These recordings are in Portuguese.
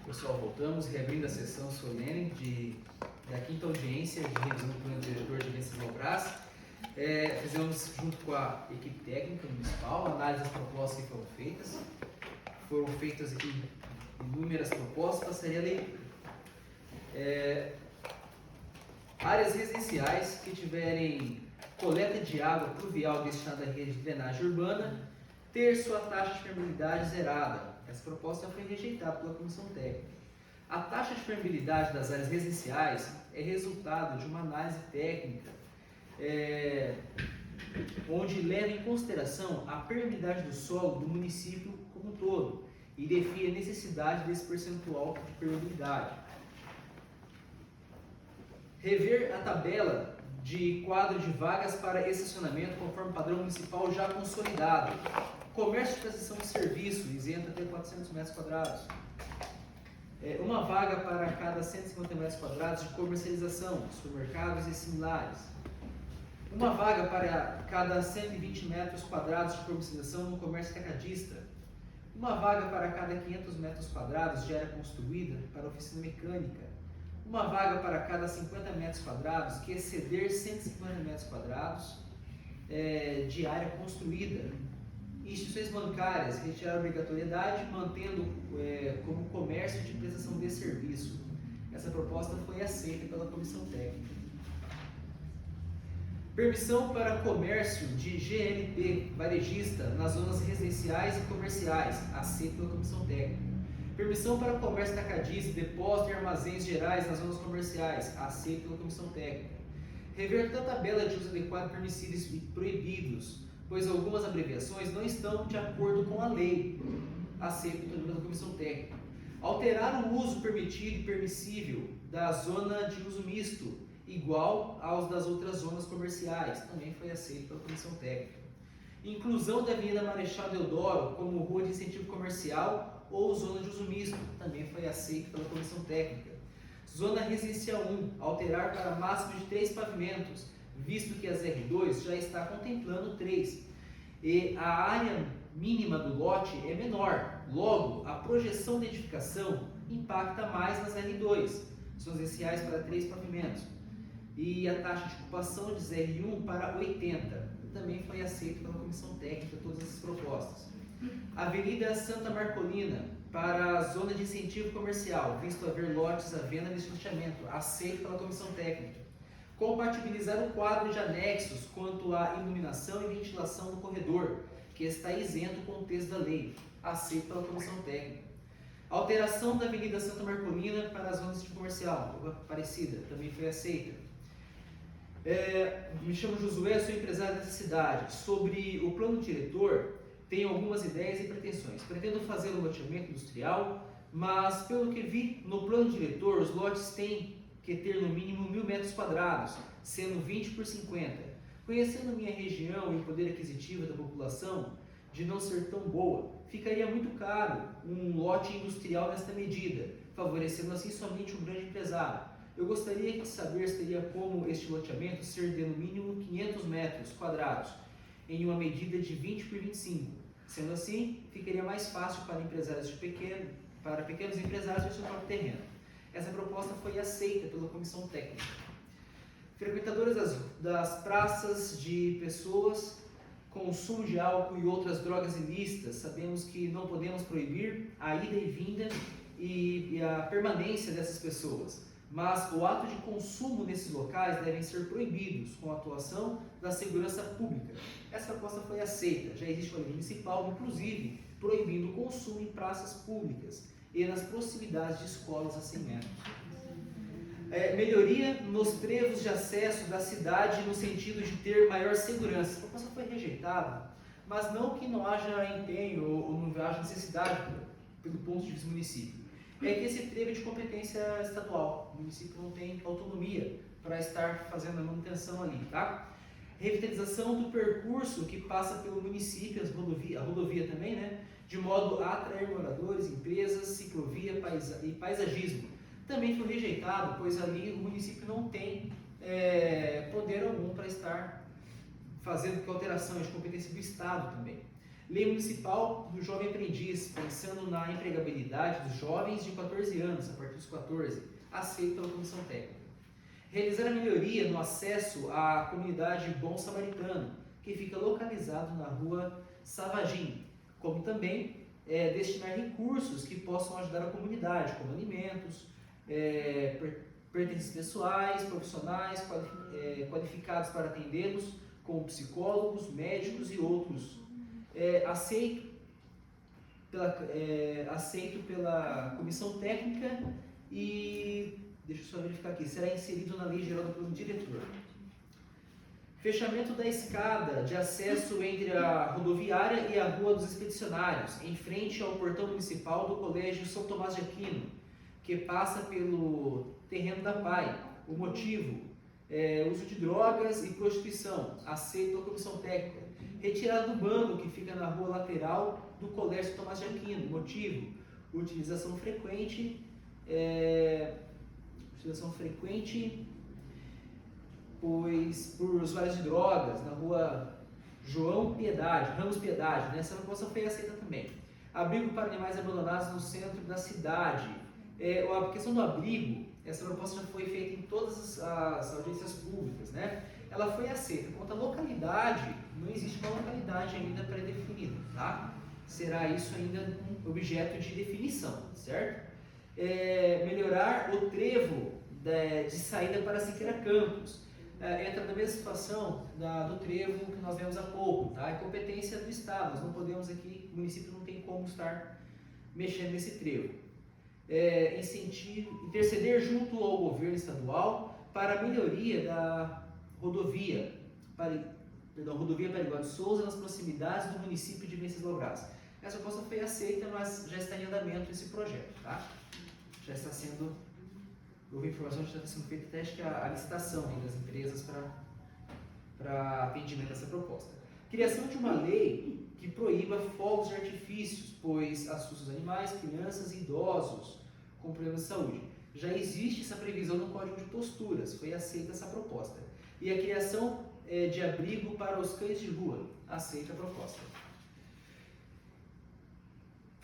Pessoal, voltamos, reabrindo a sessão solene da quinta audiência de revisão do plano diretor de Vences Lobras. Fizemos, junto com a equipe técnica municipal, análise das propostas que foram feitas. Foram feitas aqui inúmeras propostas, passaria a leitura. Áreas residenciais que tiverem coleta de água pluvial destinada à rede de drenagem urbana, ter sua taxa de permeabilidade zerada. Essa proposta foi rejeitada pela Comissão Técnica. A taxa de permeabilidade das áreas residenciais é resultado de uma análise técnica onde leva em consideração a permeabilidade do solo do município como um todo e define a necessidade desse percentual de permeabilidade. Rever a tabela de quadro de vagas para estacionamento conforme padrão municipal já consolidado. Comércio de prestação de serviço, isento até 400 metros quadrados. Uma vaga para cada 150 metros quadrados de comercialização, supermercados e similares. Uma vaga para cada 120 metros quadrados de comercialização no comércio atacadista. Uma vaga para cada 500 metros quadrados de área construída para oficina mecânica. Uma vaga para cada 50 metros quadrados que exceder 150 metros quadrados de área construída. Instituições bancárias, retirar a obrigatoriedade, mantendo como comércio de prestação de serviço. Essa proposta foi aceita pela Comissão Técnica. Permissão para comércio de GLP, varejista, nas zonas residenciais e comerciais, aceita pela Comissão Técnica. Permissão para comércio atacadista, depósito e armazéns gerais nas zonas comerciais, aceita pela Comissão Técnica. Rever toda a tabela de uso adequado permissíveis e proibidos, pois algumas abreviações não estão de acordo com a lei, aceito pela Comissão Técnica. Alterar o uso permitido e permissível da zona de uso misto, igual aos das outras zonas comerciais, também foi aceito pela Comissão Técnica. Inclusão da Avenida Marechal Deodoro como rua de incentivo comercial ou zona de uso misto, também foi aceito pela Comissão Técnica. Zona Residencial 1, alterar para máximo de 3 pavimentos, visto que as R2 já está contemplando 3 e a área mínima do lote é menor, logo a projeção de edificação impacta mais nas R2, são essenciais para 3 pavimentos, e a taxa de ocupação de R1 para 80, também foi aceito pela Comissão Técnica todas essas propostas. Avenida Santa Marcolina para a zona de incentivo comercial, visto haver lotes à venda neste loteamento, aceito pela Comissão Técnica. Compatibilizar o quadro de anexos quanto à iluminação e ventilação no corredor, que está isento com o texto da lei, aceito pela Comissão Técnica. Alteração da Avenida Santa Marcolina para as zonas de comercial, parecida, também foi aceita. Me chamo Josué, sou empresário dessa cidade. Sobre o plano diretor, tenho algumas ideias e pretensões. Pretendo fazer um loteamento industrial, mas pelo que vi no plano diretor, os lotes têm que ter no mínimo 1.000 metros quadrados, sendo 20 por 50. Conhecendo minha região e o poder aquisitivo da população, de não ser tão boa, ficaria muito caro um lote industrial nesta medida, favorecendo assim somente um grande empresário. Eu gostaria de saber se teria como este loteamento ser de no mínimo 500 metros quadrados, em uma medida de 20 por 25. Sendo assim, ficaria mais fácil para pequenos empresários ter seu próprio terreno. Essa proposta foi aceita pela Comissão Técnica. Frequentadores das praças de pessoas, consumo de álcool e outras drogas ilícitas, sabemos que não podemos proibir a ida e vinda e a permanência dessas pessoas, mas o ato de consumo nesses locais devem ser proibidos com a atuação da segurança pública. Essa proposta foi aceita, já existe uma lei municipal, inclusive, proibindo o consumo em praças públicas e nas proximidades de escolas a 100 metros. Melhoria nos trevos de acesso da cidade no sentido de ter maior segurança. A proposta foi rejeitada, mas não que não haja empenho ou não haja necessidade pelo ponto de vista do município. É que esse trevo é de competência estadual. O município não tem autonomia para estar fazendo a manutenção ali, tá? Revitalização do percurso que passa pelo município, a rodovia também, né? De modo a atrair moradores, empresas, ciclovia e paisagismo. Também foi rejeitado, pois ali o município não tem poder algum para estar fazendo alteração de competência do Estado também. Lei Municipal do Jovem Aprendiz, pensando na empregabilidade dos jovens de 14 anos, a partir dos 14, aceito pela Comissão Técnica. Realizar a melhoria no acesso à comunidade Bom Samaritano, que fica localizado na rua Savagim, como também destinar recursos que possam ajudar a comunidade, como alimentos, pertences pessoais, profissionais qualificados para atendê-los, como psicólogos, médicos e outros. Aceito pela Comissão Técnica e, deixa eu só verificar aqui, será inserido na Lei Geral do Plano Diretor. Fechamento da escada de acesso entre a rodoviária e a Rua dos Expedicionários, em frente ao portão municipal do Colégio São Tomás de Aquino, que passa pelo terreno da PAI. O motivo, uso de drogas e prostituição, aceito pela Comissão Técnica. Retirada do banco que fica na rua lateral do Colégio São Tomás de Aquino, motivo, utilização frequente pois por usuários de drogas, na rua Ramos Piedade, né? Essa proposta foi aceita também. Abrigo para animais abandonados no centro da cidade. A questão do abrigo, essa proposta já foi feita em todas as audiências públicas, né? Ela foi aceita. Quanto à localidade, não existe uma localidade ainda pré-definida, tá? Será isso ainda um objeto de definição, certo? Melhorar o trevo de saída para Siqueira Campos. Entra na mesma situação do trevo que nós vemos há pouco, tá? É competência do Estado, nós não podemos aqui, o município não tem como estar mexendo nesse trevo. Interceder junto ao governo estadual para a melhoria da rodovia Pariguá de Souza nas proximidades do município de Venceslau-Braz. Essa proposta foi aceita, mas já está em andamento esse projeto, tá? Já está sendo, houve informação de que está sendo feita até acho que a licitação das empresas para atendimento dessa proposta. Criação de uma lei que proíba fogos de artifícios, pois assusta os animais, crianças e idosos com problemas de saúde. Já existe essa previsão no Código de Posturas, foi aceita essa proposta. E a criação de abrigo para os cães de rua, aceita a proposta.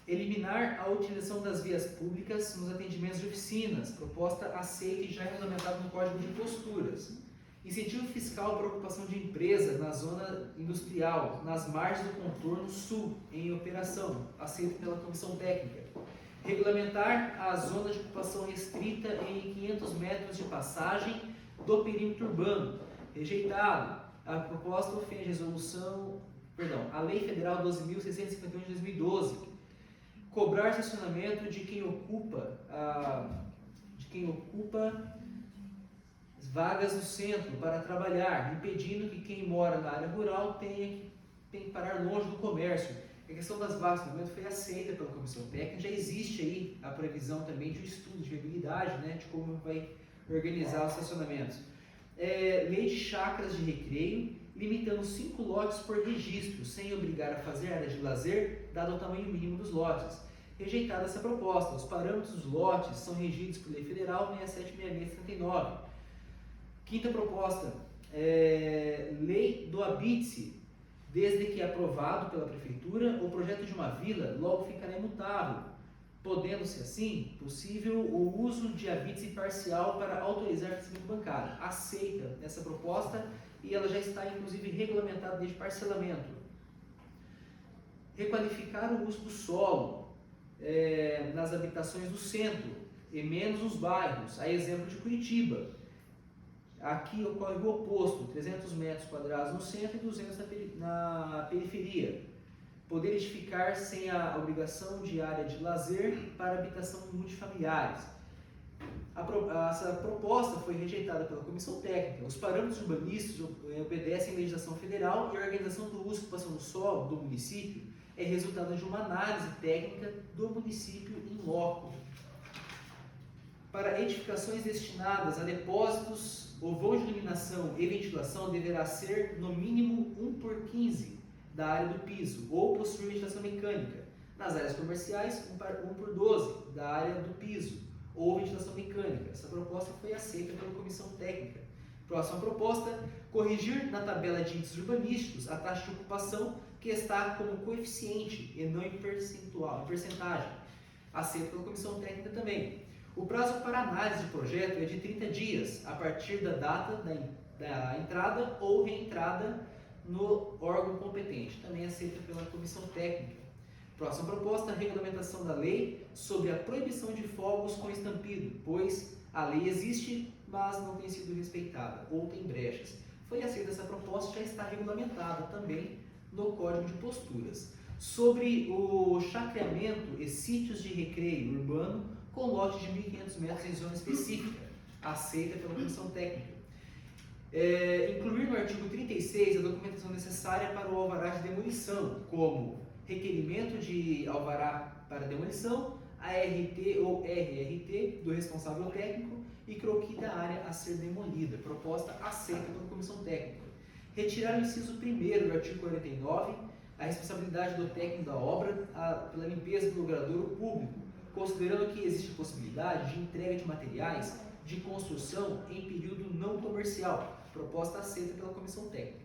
Eliminar a utilização das vias públicas nos atendimentos de oficinas, proposta aceita e já regulamentada no Código de Posturas. Incentivo fiscal para ocupação de empresa na zona industrial, nas margens do contorno sul, em operação, aceito pela Comissão Técnica. Regulamentar a zona de ocupação restrita em 500 metros de passagem do perímetro urbano, rejeitado. A proposta ofende a Lei Federal 12.651 de 2012. Cobrar estacionamento de quem ocupa vagas no centro para trabalhar, impedindo que quem mora na área rural tenha que parar longe do comércio. A questão das vagas no momento foi aceita pela Comissão Técnica, já existe aí a previsão também de um estudo de viabilidade, né, de como vai organizar os estacionamentos. Lei de chácaras de recreio, limitando 5 lotes por registro, sem obrigar a fazer área de lazer, dado o tamanho mínimo dos lotes. Rejeitada essa proposta, os parâmetros dos lotes são regidos por Lei Federal 676679. Quinta proposta, Lei do Habite-se, desde que aprovado pela Prefeitura, o projeto de uma vila logo ficará imutável, podendo-se assim possível o uso de habite-se parcial para autorizar crescimento bancário. Aceita essa proposta e ela já está inclusive regulamentada desde parcelamento. Requalificar o uso do solo nas habitações do centro e menos nos bairros, a exemplo de Curitiba. Aqui ocorre o oposto, 300 metros quadrados no centro e 200 na periferia. Poder edificar sem a obrigação de área de lazer para habitação multifamiliares. Essa proposta foi rejeitada pela Comissão Técnica. Os parâmetros urbanísticos obedecem à legislação federal e a organização do uso e ocupação do solo do município é resultado de uma análise técnica do município em loco. Para edificações destinadas a depósitos, o vão de iluminação e ventilação deverá ser no mínimo 1/15 da área do piso, ou possuir ventilação mecânica. Nas áreas comerciais, 1/12 da área do piso, ou ventilação mecânica. Essa proposta foi aceita pela Comissão Técnica. Próxima proposta, corrigir na tabela de índices urbanísticos a taxa de ocupação que está como coeficiente e não em percentual, em percentagem, aceito pela comissão técnica também. O prazo para análise de projeto é de 30 dias, a partir da data da entrada ou reentrada no órgão competente, também aceita pela comissão técnica. Próxima proposta, regulamentação da lei sobre a proibição de fogos com estampido, pois a lei existe, mas não tem sido respeitada, ou tem brechas. Foi aceita essa proposta, já está regulamentada também no Código de Posturas. Sobre o chacreamento e sítios de recreio urbano com lote de 1.500 metros em zona específica, aceita pela comissão técnica. Incluir no artigo 36 a documentação necessária para o alvará de demolição, como requerimento de alvará para demolição, ART ou RRT do responsável técnico e croquis da área a ser demolida. Proposta aceita pela comissão técnica. Retirar o inciso 1º do artigo 49, a responsabilidade do técnico da obra pela limpeza do logradouro público, considerando que existe possibilidade de entrega de materiais de construção em período não comercial. Proposta aceita pela comissão técnica.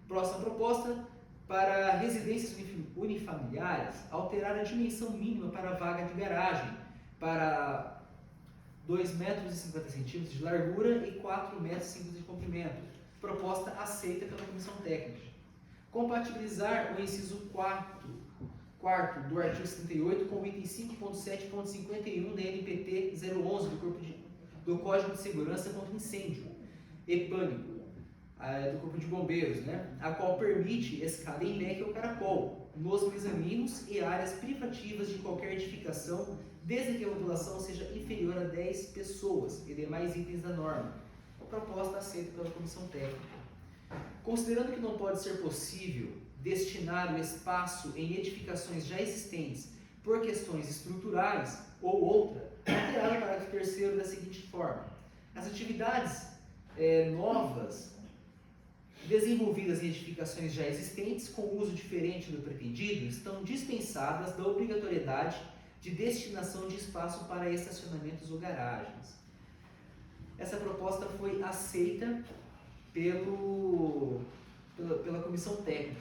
Próxima proposta, para residências unifamiliares, alterar a dimensão mínima para a vaga de garagem para 2,50 metros de largura e 4,50 metros de comprimento. Proposta aceita pela comissão técnica. Compatibilizar o inciso 4º do artigo 78 com o item 5.7.51 da NPT 011 do Código de Segurança contra Incêndio e Pânico, do Corpo de Bombeiros, né? A qual permite escada em leque ou caracol nos mezaninos e áreas privativas de qualquer edificação, desde que a população seja inferior a 10 pessoas e demais itens da norma. A proposta aceita pela comissão técnica. Considerando que não pode ser possível destinar o espaço em edificações já existentes por questões estruturais ou outra, alterar o parágrafo 3º da seguinte forma: as atividades novas desenvolvidas em edificações já existentes com uso diferente do pretendido estão dispensadas da obrigatoriedade de destinação de espaço para estacionamentos ou garagens. Essa proposta foi aceita pela comissão técnica.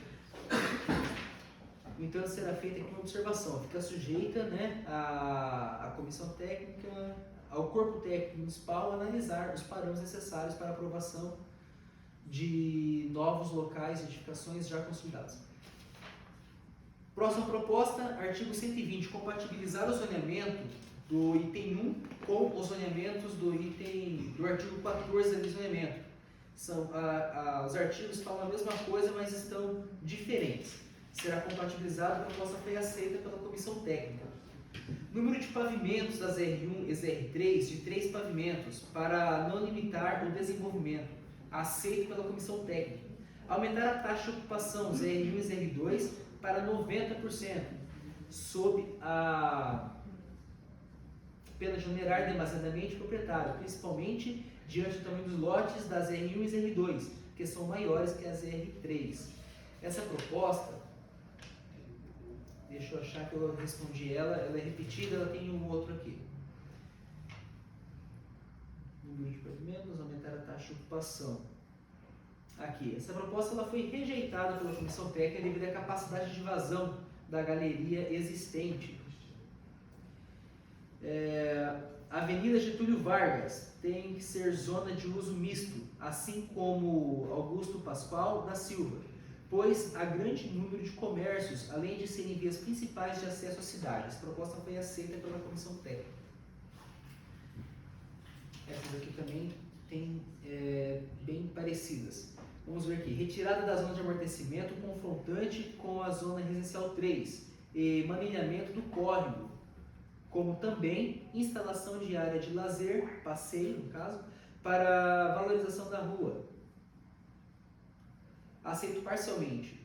No entanto, será feita aqui uma observação: fica sujeita, né, a comissão técnica, ao corpo técnico municipal analisar os parâmetros necessários para aprovação de novos locais e edificações já consolidados. Próxima proposta, artigo 120, compatibilizar o zoneamento do item 1 com os zoneamentos do artigo 14 do zoneamento. Os artigos falam a mesma coisa, mas estão diferentes. Será compatibilizado, a proposta foi aceita pela comissão técnica. Número de pavimentos das R1 e R3 de 3 pavimentos, para não limitar o desenvolvimento, aceito pela comissão técnica. Aumentar a taxa de ocupação dos R1 e R2 para 90%, sob a pena de onerar demasiadamente o proprietário, principalmente diante do tamanho dos lotes das R1 e R2, que são maiores que as R3. Essa proposta, deixa eu achar que eu respondi ela é repetida, ela tem um outro aqui. Número de pavimentos, aumentar a taxa de ocupação. Aqui, essa proposta ela foi rejeitada pela comissão técnica devido à capacidade de vazão da galeria existente. Avenida Getúlio Vargas tem que ser zona de uso misto, assim como Augusto Pascoal da Silva, pois há grande número de comércios, além de serem vias principais de acesso à cidade. Essa proposta foi aceita pela comissão técnica. Essas aqui também tem bem parecidas. Vamos ver aqui. Retirada da zona de amortecimento confrontante com a zona residencial 3 e manilhamento do córrego, como também instalação de área de lazer, passeio no caso, para valorização da rua. Aceito parcialmente.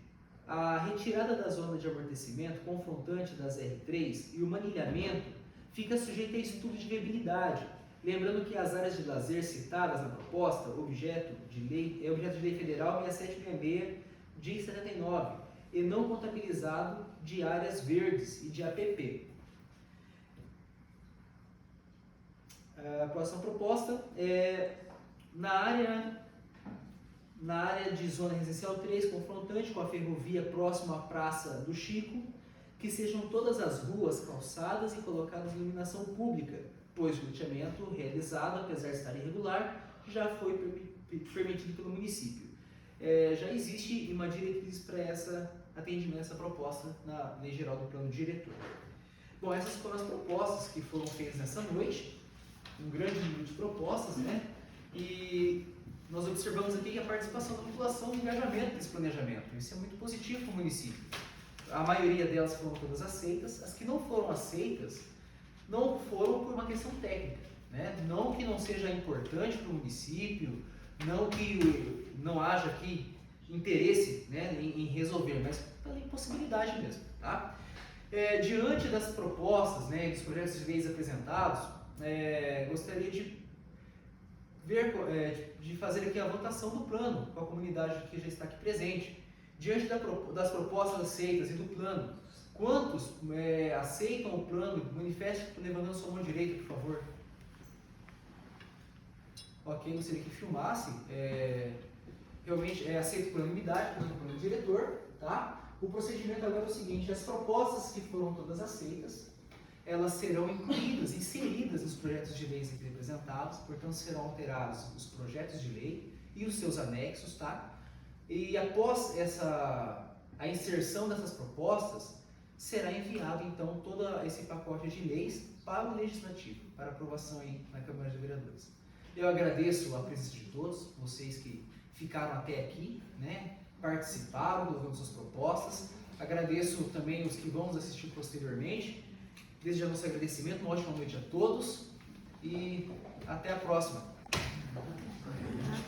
A retirada da zona de amortecimento confrontante das R3 e o manilhamento fica sujeito a estudo de viabilidade. Lembrando que as áreas de lazer citadas na proposta, objeto de lei federal 6766 de 79, e não contabilizado de áreas verdes e de APP. A próxima proposta é na área na área de zona residencial 3, confrontante com a ferrovia próxima à Praça do Chico, que sejam todas as ruas calçadas e colocadas em iluminação pública, pois o loteamento realizado, apesar de estar irregular, já foi permitido pelo município. Já existe uma diretriz para atendimento a essa proposta na Lei Geral do Plano Diretor. Bom, essas foram as propostas que foram feitas nessa noite, um grande número de propostas, né? E nós observamos aqui a participação da população no engajamento desse planejamento. Isso é muito positivo para o município. A maioria delas foram todas aceitas. As que não foram aceitas não foram por uma questão técnica, né? Não que não seja importante para o município, não que não haja aqui interesse, né, em resolver, mas pela impossibilidade mesmo, tá? Diante das propostas, né, dos projetos de leis apresentados, gostaria de fazer aqui a votação do plano com a comunidade que já está aqui presente. Diante das propostas aceitas e do plano, quantos aceitam o plano? Manifeste levantando sua mão direita, por favor. Ok, gostaria que filmasse. Realmente aceito por unanimidade, por plano diretor, tá? O procedimento agora é o seguinte: as propostas que foram todas aceitas, elas serão incluídas, inseridas nos projetos de leis aqui apresentados, portanto serão alterados os projetos de lei e os seus anexos, tá? E após a inserção dessas propostas, será enviado então todo esse pacote de leis para o Legislativo, para aprovação aí na Câmara de Vereadores. Eu agradeço a presença de todos, vocês que ficaram até aqui, né? Participaram, colocando suas propostas. Agradeço também os que vão nos assistir posteriormente. Desde já nosso agradecimento, uma ótima noite a todos e até a próxima.